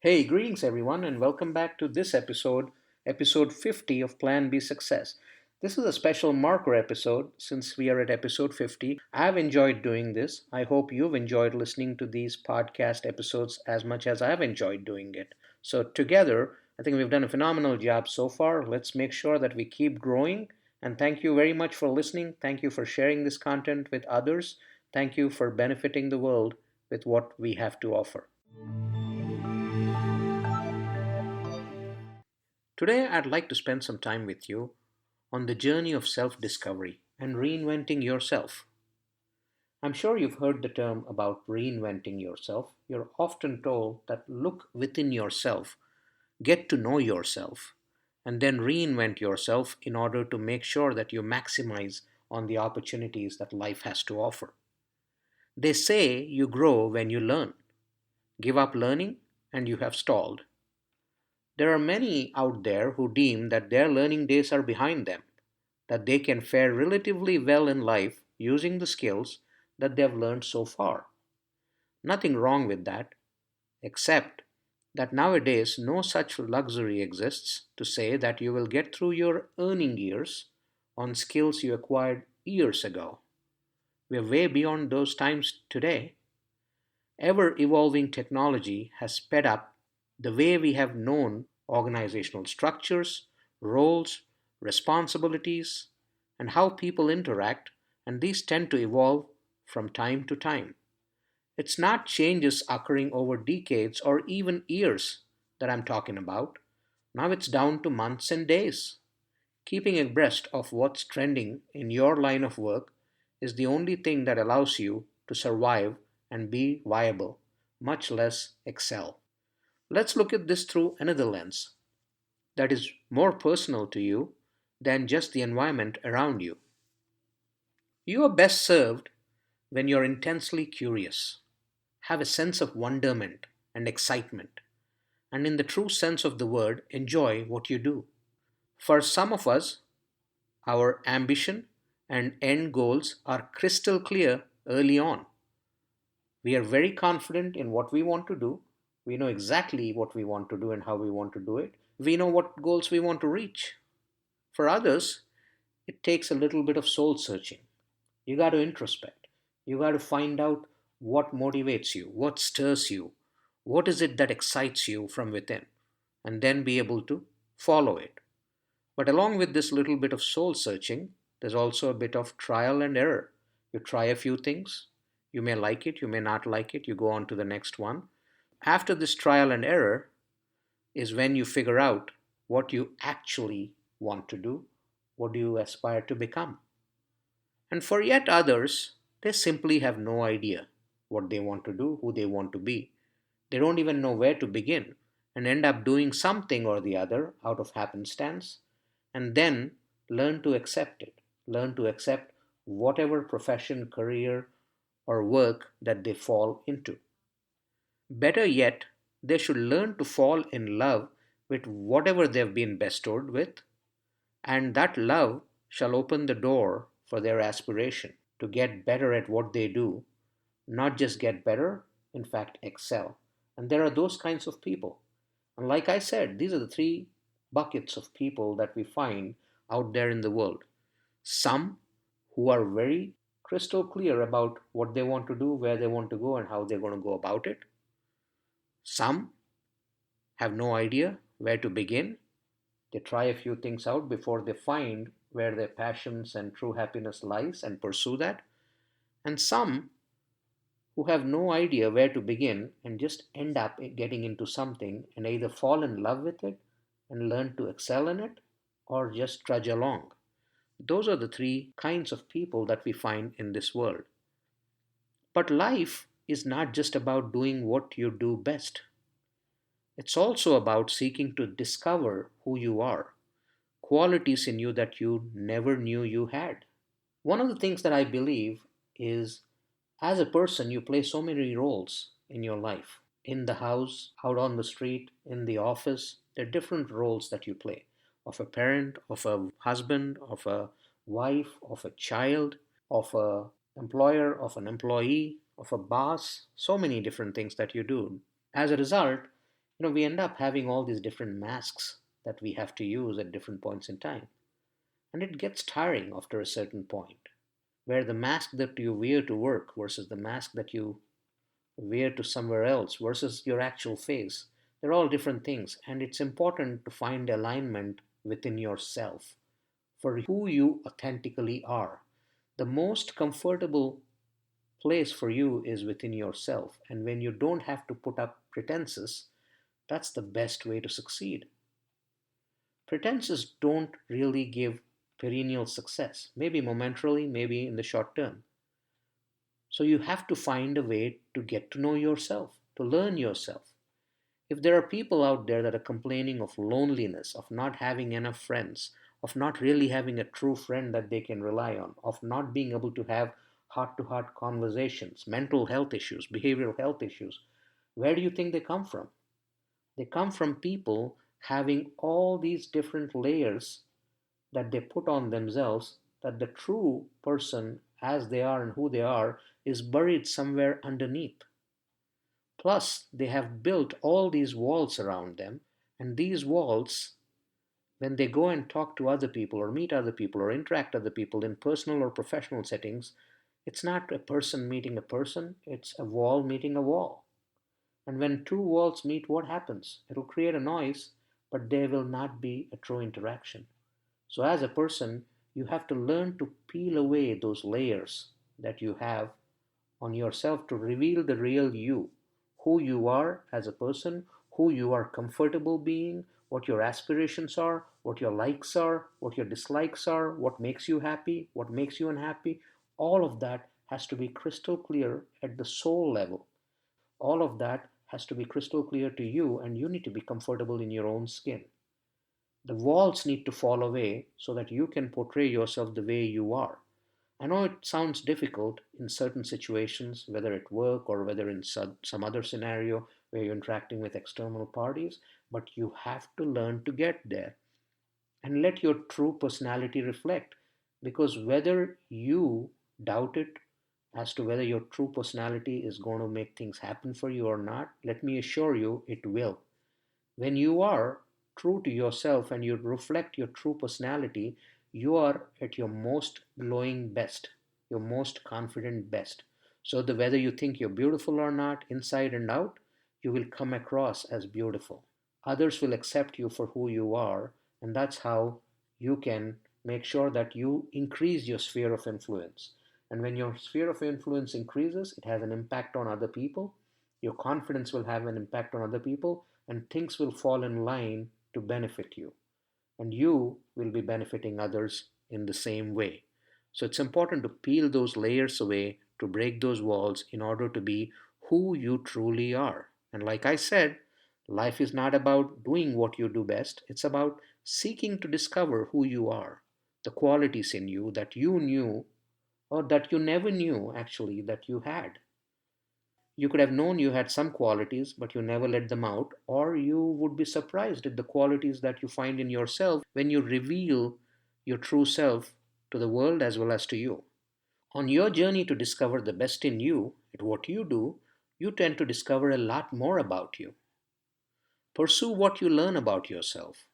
Hey, greetings everyone, and welcome back to this episode, episode 50 of Plan B Success. This is a special marker episode since we are at episode 50. I've enjoyed doing this. I hope you've enjoyed listening to these podcast episodes as much as I've enjoyed doing it. So, together, I think we've done a phenomenal job so far. Let's make sure that we keep growing. And thank you very much for listening. Thank you for sharing this content with others. Thank you for benefiting the world with what we have to offer. Today, I'd like to spend some time with you on the journey of self discovery and reinventing yourself. I'm sure you've heard the term about reinventing yourself. You're often told that look within yourself, get to know yourself, and then reinvent yourself in order to make sure that you maximize on the opportunities that life has to offer. They say you grow when you learn. Give up learning and you have stalled. There are many out there who deem that their learning days are behind them, that they can fare relatively well in life using the skills that they have learned so far. Nothing wrong with that, except that nowadays no such luxury exists to say that you will get through your earning years on skills you acquired years ago. We're way beyond those times today. Ever evolving technology has sped up the way we have known organizational structures, roles, responsibilities, and how people interact, and these tend to evolve from time to time. It's not changes occurring over decades or even years that I'm talking about. Now it's down to months and days. Keeping abreast of what's trending in your line of work is the only thing that allows you to survive and be viable, much less excel. Let's look at this through another lens that is more personal to you than just the environment around you. You are best served when you're intensely curious, have a sense of wonderment and excitement, and in the true sense of the word, enjoy what you do. For some of us, our ambition and end goals are crystal clear early on. We are very confident in what we want to do. We know exactly what we want to do and how we want to do it. We know what goals we want to reach. For others, it takes a little bit of soul searching. You got to introspect. You got to find out what motivates you, what stirs you, what is it that excites you from within, and then be able to follow it. But along with this little bit of soul searching, there's also a bit of trial and error. You try a few things, you may like it, you may not like it, you go on to the next one. After this trial and error is when you figure out what you actually want to do, what do you aspire to become. And for yet others, they simply have no idea what they want to do, who they want to be. They don't even know where to begin and end up doing something or the other out of happenstance and then learn to accept it. Learn to accept whatever profession, career, or work that they fall into. Better yet, they should learn to fall in love with whatever they've been bestowed with, and that love shall open the door for their aspiration to get better at what they do, not just get better, in fact, excel. And there are those kinds of people. And like I said, these are the three buckets of people that we find out there in the world. Some who are very crystal clear about what they want to do, where they want to go, and how they're going to go about it. Some have no idea where to begin. They try a few things out before they find where their passions and true happiness lies and pursue that. And some who have no idea where to begin and just end up getting into something and either fall in love with it and learn to excel in it or just trudge along. Those are the three kinds of people that we find in this world. But life is not just about doing what you do best. It's also about seeking to discover who you are, qualities in you that you never knew you had. One of the things that I believe is as a person, you play so many roles in your life. In the house, out on the street, in the office, there are different roles that you play of a parent, of a husband, of a wife, of a child, of a employer, of an employee, of a boss, so many different things that you do. As a result, We end up having all these different masks that we have to use at different points in time. And it gets tiring after a certain point, where the mask that you wear to work versus the mask that you wear to somewhere else versus your actual face, they're all different things. And it's important to find alignment within yourself for who you authentically are. The most comfortable place for you is within yourself. And when you don't have to put up pretenses, that's the best way to succeed. Pretenses don't really give perennial success, maybe momentarily, maybe in the short term. So you have to find a way to get to know yourself, to learn yourself. If there are people out there that are complaining of loneliness, of not having enough friends, of not really having a true friend that they can rely on, of not being able to have heart to heart conversations, mental health issues, behavioral health issues, where do you think they come from? They come from people having all these different layers that they put on themselves, that the true person, as they are and who they are, is buried somewhere underneath. Plus, they have built all these walls around them, and these walls, when they go and talk to other people or meet other people or interact with other people in personal or professional settings, it's not a person meeting a person, it's a wall meeting a wall. And when two walls meet, what happens? It'll create a noise, but there will not be a true interaction. So, as a person, you have to learn to peel away those layers that you have on yourself to reveal the real you, who you are as a person, who you are comfortable being, what your aspirations are, what your likes are, what your dislikes are, what makes you happy, what makes you unhappy. All of that has to be crystal clear at the soul level. All of that has to be crystal clear to you, and you need to be comfortable in your own skin. The walls need to fall away so that you can portray yourself the way you are. I know it sounds difficult in certain situations, whether at work or whether in some other scenario where you're interacting with external parties, but you have to learn to get there and let your true personality reflect. Because whether you doubt it as to whether your true personality is going to make things happen for you or not, let me assure you it will. When you are true to yourself and you reflect your true personality, you are at your most glowing best, your most confident best. So that whether you think you're beautiful or not, inside and out, you will come across as beautiful. Others will accept you for who you are, and that's how you can make sure that you increase your sphere of influence. And when your sphere of influence increases, it has an impact on other people. Your confidence will have an impact on other people, and things will fall in line to benefit you. And you will be benefiting others in the same way. So it's important to peel those layers away, to break those walls in order to be who you truly are. And like I said, life is not about doing what you do best, it's about seeking to discover who you are, the qualities in you that you knew or that you never knew actually that you had. You could have known you had some qualities, but you never let them out, or you would be surprised at the qualities that you find in yourself when you reveal your true self to the world as well as to you. On your journey to discover the best in you at what you do, you tend to discover a lot more about you. Pursue what you learn about yourself,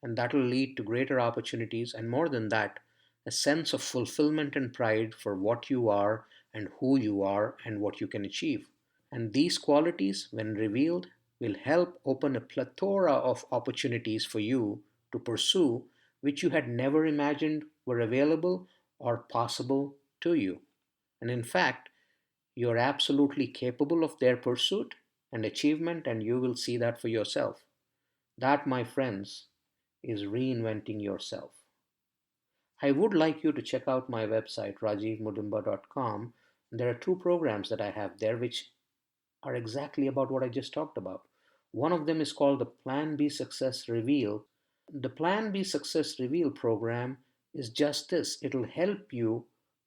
and that will lead to greater opportunities, and more than that, a sense of fulfillment and pride for what you are and who you are and what you can achieve. And these qualities, when revealed, will help open a plethora of opportunities for you to pursue which you had never imagined were available or possible to you. And in fact, you're absolutely capable of their pursuit and achievement, and you will see that for yourself. That, my friends, is reinventing yourself. I would like you to check out my website, rajivmudumba.com. There are two programs that I have there which are exactly about what I just talked about. One of them is called the Plan B Success Reveal. The Plan B Success Reveal program is just this, it'll help you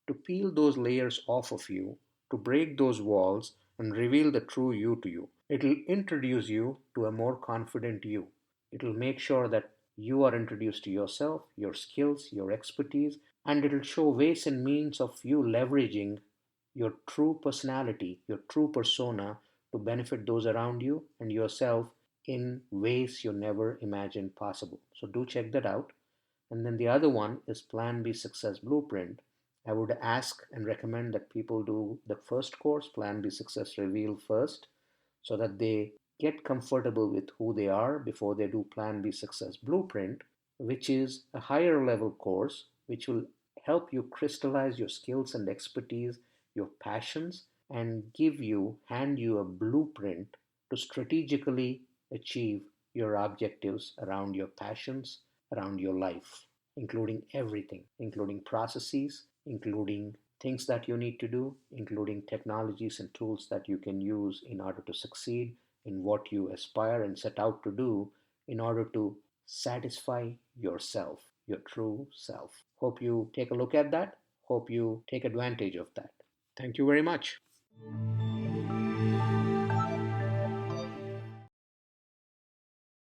to peel those layers off of you, to break those walls, and reveal the true you to you. It'll introduce you to a more confident you. It'll make sure that you are introduced to yourself, your skills, your expertise, and it'll show ways and means of you leveraging your true personality, your true persona to benefit those around you and yourself in ways you never imagined possible. So do check that out. And then the other one is Plan B Success Blueprint. I would ask and recommend that people do the first course, Plan B Success Reveal, first, so that they get comfortable with who they are before they do Plan B Success Blueprint, which is a higher level course which will help you crystallize your skills and expertise, your passions, and hand you a blueprint to strategically achieve your objectives around your passions, around your life, including everything, including processes, including things that you need to do, including technologies and tools that you can use in order to succeed in what you aspire and set out to do in order to satisfy yourself, your true self. Hope you take a look at that. Hope you take advantage of that. Thank you very much.